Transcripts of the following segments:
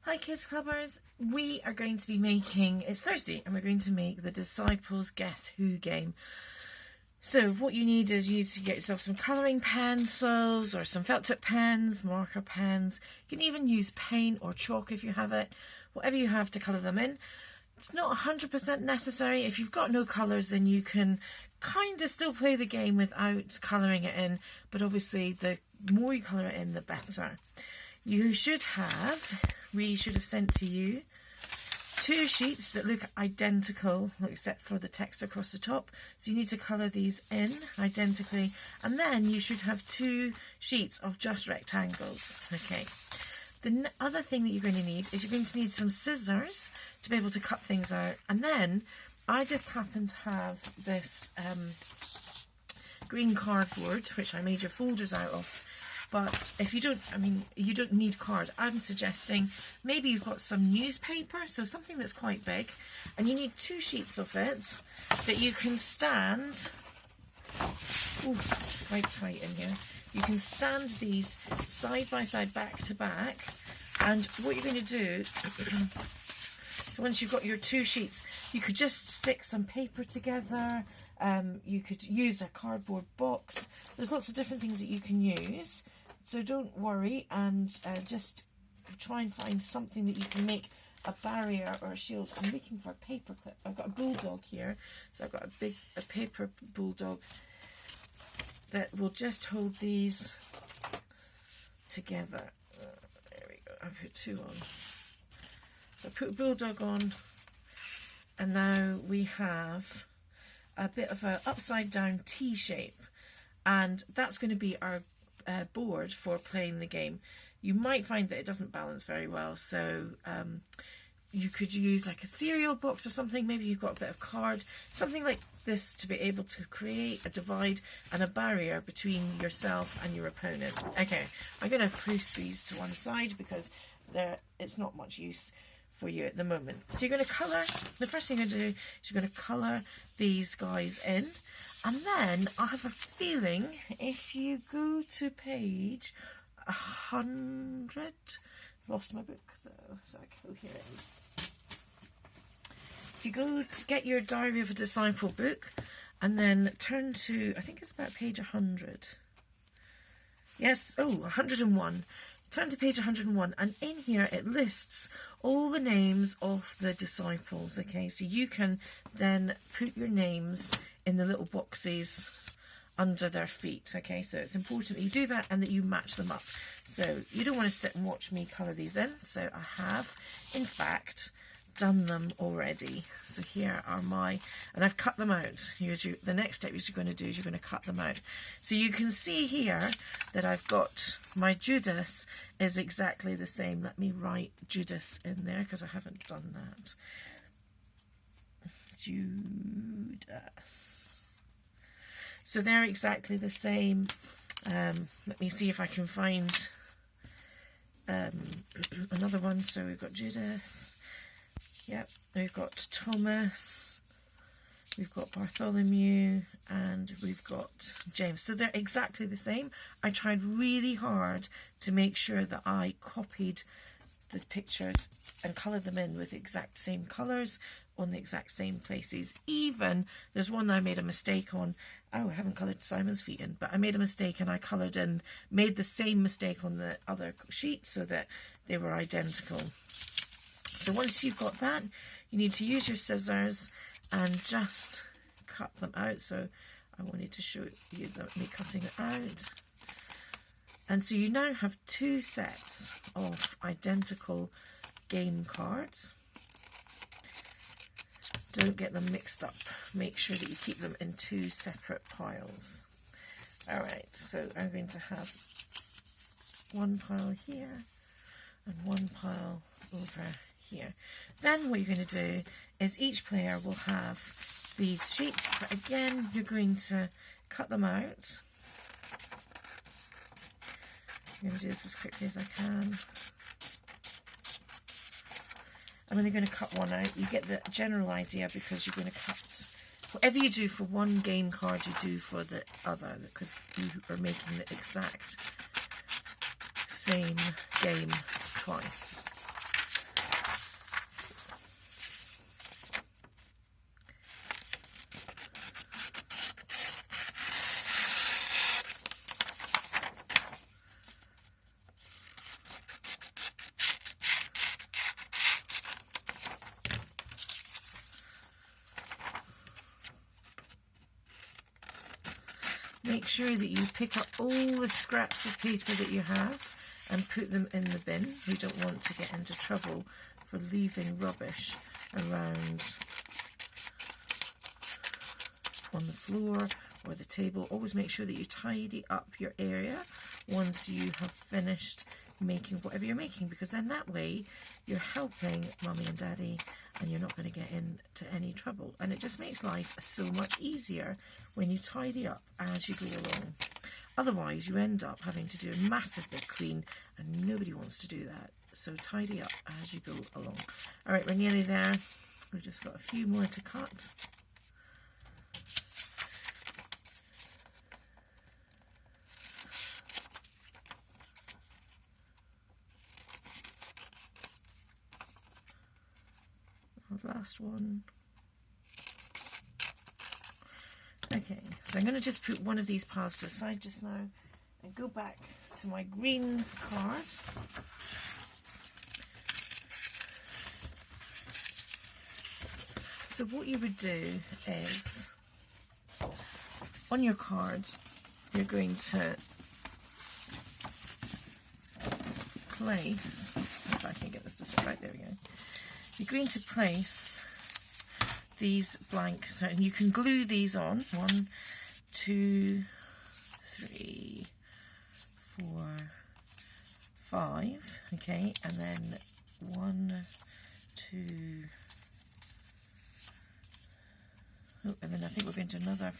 Hi Kids Clubbers, we are going to be making, it's Thursday, and we're going to make the Disciples Guess Who game. So what you need is you need to get yourself some colouring pencils or some felt tip pens, marker pens. You can even use paint or chalk if you have it, whatever you have to colour them in. It's not 100% necessary. If you've got no colours, then you can kind of still play the game without colouring it in, but obviously the more you colour it in, the better. You should have, we should have sent to you 2 sheets that look identical except for the text across the top. So you need to colour these in identically, and then you should have 2 sheets of just rectangles. Okay. The other thing that you're going to need is you're going to need some scissors to be able to cut things out, and then I just happen to have this green cardboard which I made your folders out of. But if you don't, you don't need card. I'm suggesting maybe you've got some newspaper, so something that's quite big, and you need 2 sheets of it that you can stand. Ooh, it's quite tight in here. You can stand these side by side, back to back, and what you're going to do, so once you've got your 2 sheets, you could just stick some paper together. You could use a cardboard box. There's lots of different things that you can use. So don't worry, and just try and find something that you can make a barrier or a shield. I'm looking for a paper clip. I've got a bulldog here, so I've got a paper bulldog that will just hold these together. There we go. I put 2 on. So I put a bulldog on, and now we have a bit of an upside down T shape, and that's going to be our board for playing the game. You might find that it doesn't balance very well, so you could use like a cereal box or something. Maybe you've got a bit of card, something like this, to be able to create a divide and a barrier between yourself and your opponent. Okay, I'm going to push these to one side because it's not much use for you at the moment. So you're going to colour, the first thing you're going to do is you're going to colour these guys in, and then I have a feeling if you go to page 100, lost my book though, so here it is. If you go to get your Diary of a Disciple book and then turn to, I think it's about page 100. Yes, 101. Turn to page 101, and in here it lists all the names of the disciples. Okay, so you can then put your names in the little boxes under their feet. Okay, so it's important that you do that and that you match them up. So you don't want to sit and watch me colour these in. So I have, in fact, done them already. So here are and I've cut them out. The next step you're going to do is you're going to cut them out. So you can see here that I've got my Judas is exactly the same. Let me write Judas in there because I haven't done that. Judas. So they're exactly the same. Let me see if I can find another one. So we've got Judas. Yep, we've got Thomas, we've got Bartholomew, and we've got James. So they're exactly the same. I tried really hard to make sure that I copied the pictures and coloured them in with the exact same colours on the exact same places. Even, there's one I made a mistake on. Oh, I haven't coloured Simon's feet in, but I made a mistake and I coloured in, made the same mistake on the other sheet so that they were identical. So once you've got that, you need to use your scissors and just cut them out. So I wanted to show you me cutting it out. And so you now have 2 sets of identical game cards. Don't get them mixed up. Make sure that you keep them in 2 separate piles. All right, so I'm going to have one pile here and one pile over here. Then what you're going to do is each player will have these sheets, but again you're going to cut them out. I'm going to do this as quickly as I can. I'm only going to cut one out. You get the general idea because you're going to cut whatever you do for one game card, you do for the other, because you are making the exact same game twice. make sure that you pick up all the scraps of paper that you have and put them in the bin. We don't want to get into trouble for leaving rubbish around on the floor or the table. Always make sure that you tidy up your area once you have finished making whatever you're making, because then that way you're helping Mummy and Daddy and you're not going to get into any trouble. And it just makes life so much easier when you tidy up as you go along. Otherwise you end up having to do a massive big clean, and nobody wants to do that. So tidy up as you go along. Alright, we're nearly there. We've just got a few more to cut. Last one. Okay, so I'm going to just put one of these piles to the side just now and go back to my green card. So what you would do is, on your card, you're going to place, if I can get this to sit right, there we go. You're going to place these blanks, and you can glue these on. 1, 2, 3, 4, 5. Okay, and then 1, 2. Oh, and then I think we're going to another.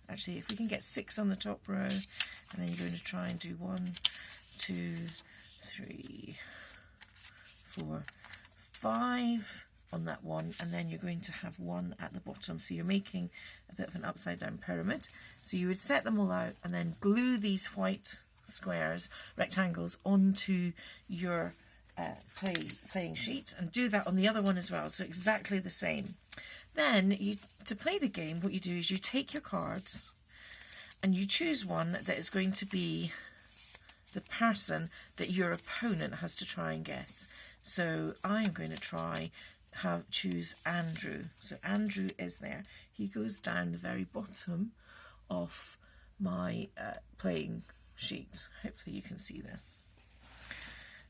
Actually, if we can get 6 on the top row, and then you're going to try and do 1, 2, 3, 4, 5 on that one, and then you're going to have 1 at the bottom. So you're making a bit of an upside down pyramid. So you would set them all out and then glue these white squares, rectangles, onto your playing sheet, and do that on the other one as well. So exactly the same. Then to play the game, what you do is you take your cards and you choose one that is going to be the person that your opponent has to try and guess. So I'm going to choose Andrew. So Andrew is there. He goes down the very bottom of my playing sheet. Hopefully you can see this.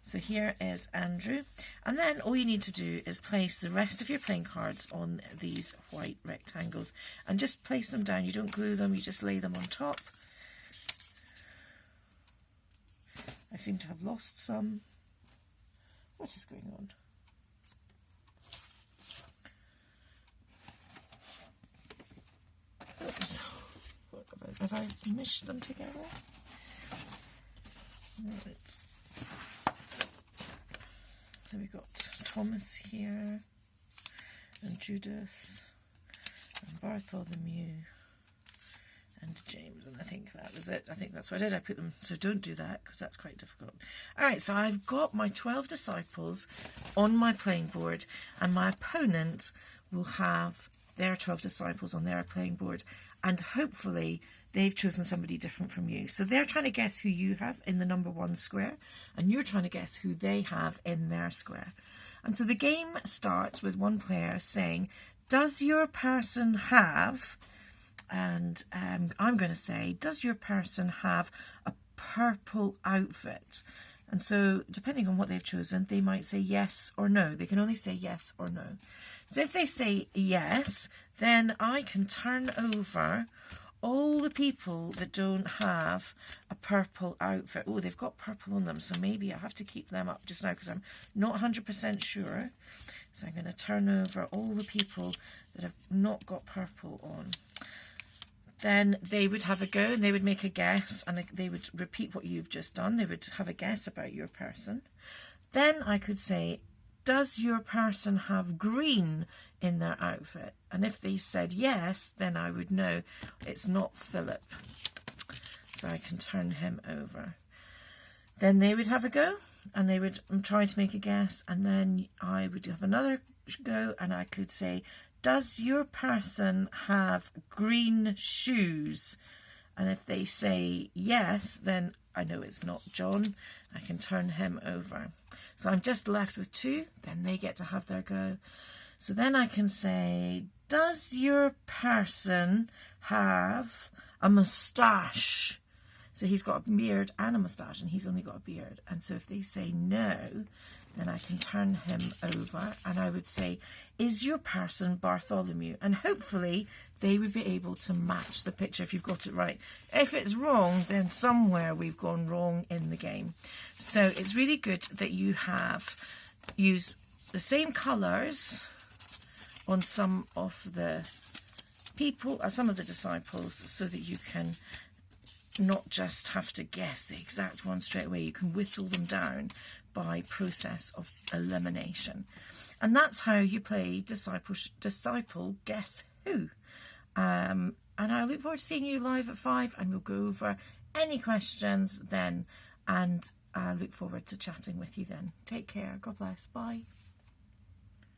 So here is Andrew. And then all you need to do is place the rest of your playing cards on these white rectangles and just place them down. You don't glue them, you just lay them on top. I seem to have lost some. What is going on? Oops. Have I meshed them together? Right. So we've got Thomas here, and Judith, and Bartholomew, and James, and I think that was it. I think that's what I did. I put them, so don't do that because that's quite difficult. Alright, so I've got my 12 disciples on my playing board, and my opponent will have their 12 disciples on their playing board, and hopefully they've chosen somebody different from you. So they're trying to guess who you have in the number 1 square, and you're trying to guess who they have in their square. And so the game starts with one player saying, does your person have... And I'm going to say, does your person have a purple outfit? And so, depending on what they've chosen, they might say yes or no. They can only say yes or no. So if they say yes, then I can turn over all the people that don't have a purple outfit. Oh, they've got purple on them, so maybe I have to keep them up just now because I'm not 100% sure. So I'm going to turn over all the people that have not got purple on. Then they would have a go and they would make a guess, and they would repeat what you've just done. They would have a guess about your person. Then I could say, does your person have green in their outfit? And if they said yes, then I would know it's not Philip. So I can turn him over. Then they would have a go and they would try to make a guess, and then I would have another go and I could say, does your person have green shoes? And if they say yes, then I know it's not John. I can turn him over. So I'm just left with 2. Then they get to have their go. So then I can say, does your person have a moustache? So he's got a beard and a moustache, and he's only got a beard. And so if they say no, then I can turn him over and I would say, is your person Bartholomew? And hopefully they would be able to match the picture if you've got it right. If it's wrong, then somewhere we've gone wrong in the game. So it's really good that you have used the same colours on some of the people, or some of the disciples, so that you can not just have to guess the exact one straight away. You can whittle them down by process of elimination. And that's how you play Disciple Guess Who. And I look forward to seeing you live at 5, and we'll go over any questions then, and I look forward to chatting with you then. Take care. God bless. Bye.